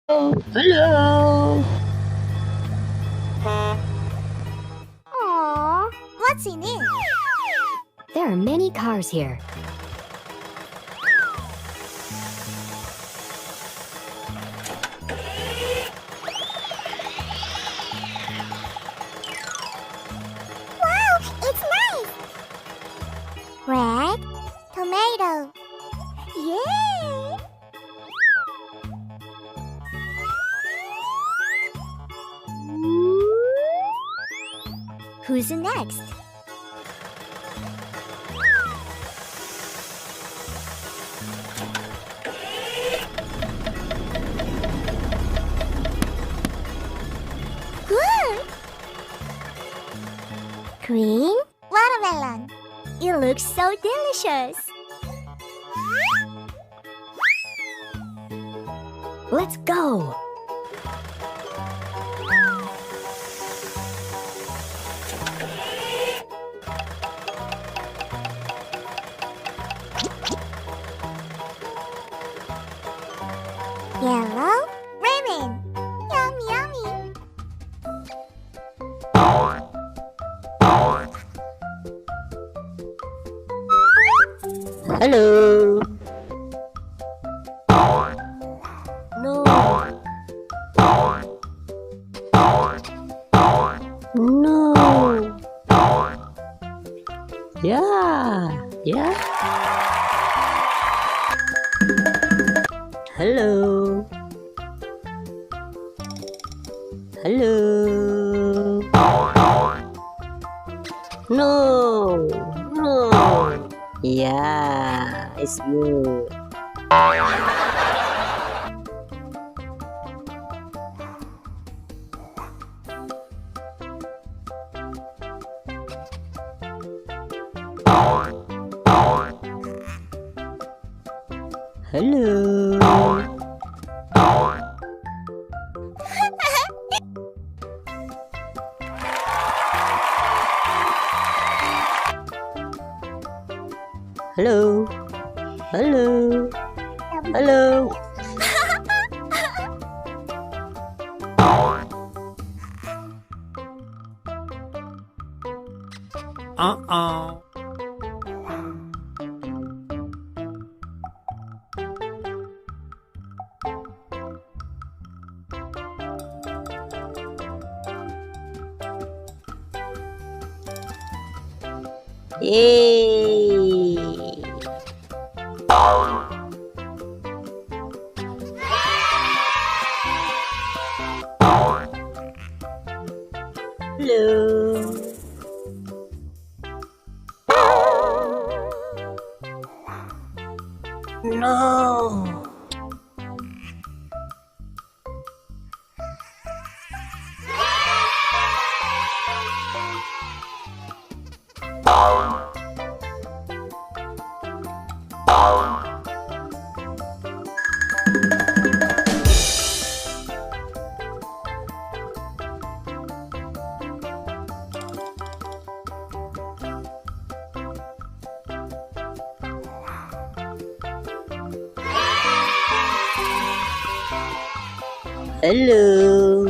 Hello. Aww, what's in it? There are many cars here. Wow, it's nice! Red tomato. Yay! Who's next? Good! Green watermelon. It looks so delicious. Let's go! Yellow ribbon. Yum, yummy. Hello. No. No. Yeah. Hello. Hello. No. Yeah, it's good. Hello. Hello. Hello. Hello. Uh-oh. Yay! Hello. No. Hello.